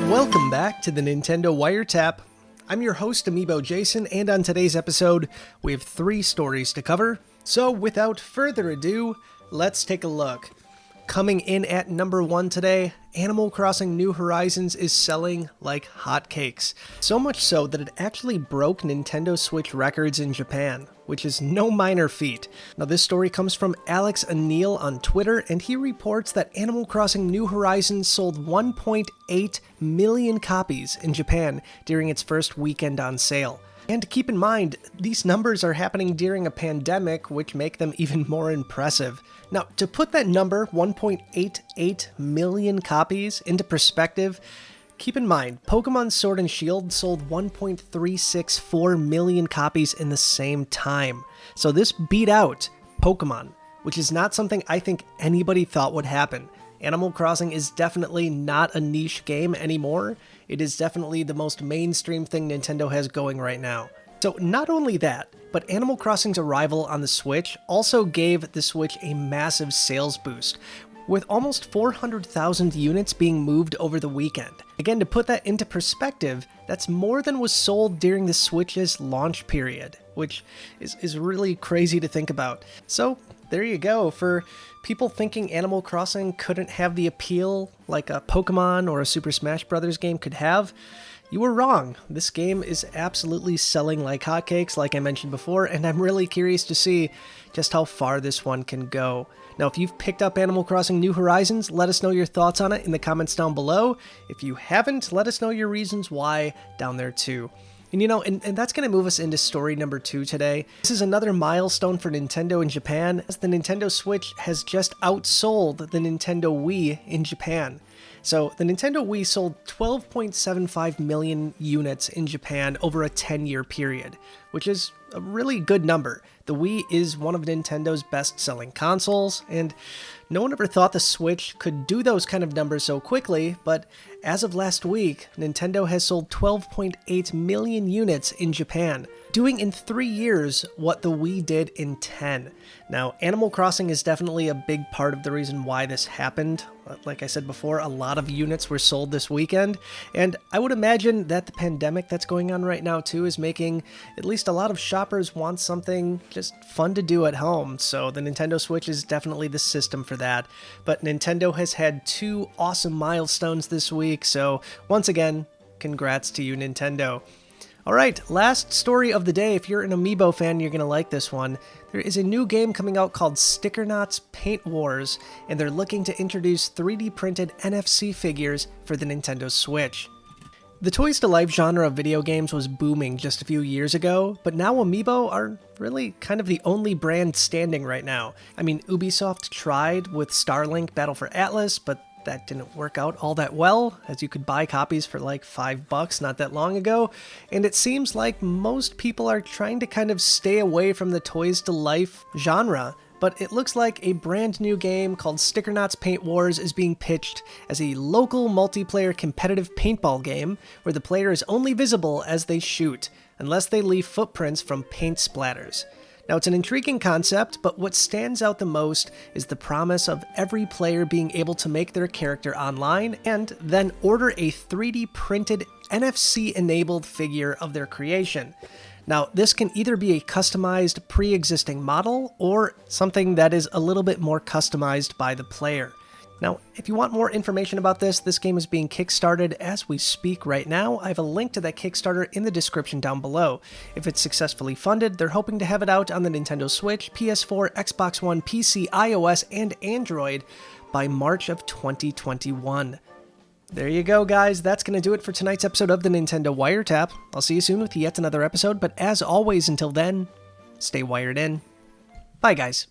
Welcome back to the Nintendo Wiretap. I'm your host, Amiibo Jason, and on today's episode, we have 3 stories to cover. So without further ado, let's take a look. Coming in at number 1 today, Animal Crossing New Horizons is selling like hotcakes. So much so that it actually broke Nintendo Switch records in Japan, which is no minor feat. Now this story comes from Alex Anil on Twitter, and he reports that Animal Crossing New Horizons sold 1.8 million copies in Japan during its first weekend on sale. And keep in mind, these numbers are happening during a pandemic, which make them even more impressive. Now, to put that number, 1.88 million copies, into perspective, keep in mind, Pokemon Sword and Shield sold 1.364 million copies in the same time. So this beat out Pokemon, which is not something I think anybody thought would happen. Animal Crossing is definitely not a niche game anymore. It is definitely the most mainstream thing Nintendo has going right now. So not only that, but Animal Crossing's arrival on the Switch also gave the Switch a massive sales boost, with almost 400,000 units being moved over the weekend. Again, to put that into perspective, that's more than was sold during the Switch's launch period, which is really crazy to think about. So there you go. For people thinking Animal Crossing couldn't have the appeal like a Pokemon or a Super Smash Bros. Game could have, you were wrong. This game is absolutely selling like hotcakes, like I mentioned before, and I'm really curious to see just how far this one can go. Now, if you've picked up Animal Crossing New Horizons, let us know your thoughts on it in the comments down below. If you haven't, let us know your reasons why down there too. And and that's going to move us into story number 2 today. This is another milestone for Nintendo in Japan, as the Nintendo Switch has just outsold the Nintendo Wii in Japan. So the Nintendo Wii sold 12.75 million units in Japan over a 10-year period, which is a really good number. The Wii is one of Nintendo's best-selling consoles, and no one ever thought the Switch could do those kind of numbers so quickly, but as of last week, Nintendo has sold 12.8 million units in Japan, doing in 3 years what the Wii did in 10. Now, Animal Crossing is definitely a big part of the reason why this happened. Like I said before, a lot of units were sold this weekend, and I would imagine that the pandemic that's going on right now too is making at least a lot of shoppers want something just fun to do at home, so the Nintendo Switch is definitely the system for that. But Nintendo has had 2 awesome milestones this week, so once again, congrats to you, Nintendo. Alright, last story of the day. If you're an Amiibo fan, you're going to like this one. There is a new game coming out called Stickernauts Paint Wars, and they're looking to introduce 3D printed NFC figures for the Nintendo Switch. The Toys to Life genre of video games was booming just a few years ago, but now Amiibo are really kind of the only brand standing right now. I mean, Ubisoft tried with Starlink Battle for Atlas, but that didn't work out all that well, as you could buy copies for like $5 not that long ago, and it seems like most people are trying to kind of stay away from the Toys to Life genre. But it looks like a brand new game called Stickernauts Paint Wars is being pitched as a local multiplayer competitive paintball game where the player is only visible as they shoot, unless they leave footprints from paint splatters. Now, it's an intriguing concept, but what stands out the most is the promise of every player being able to make their character online and then order a 3D printed NFC-enabled figure of their creation. Now, this can either be a customized pre-existing model or something that is a little bit more customized by the player. Now, if you want more information about this game is being kickstarted as we speak right now. I have a link to that Kickstarter in the description down below. If it's successfully funded, they're hoping to have it out on the Nintendo Switch, PS4, Xbox One, PC, iOS, and Android by March of 2021. There you go, guys. That's going to do it for tonight's episode of the Nintendo Wiretap. I'll see you soon with yet another episode, but as always, until then, stay wired in. Bye, guys.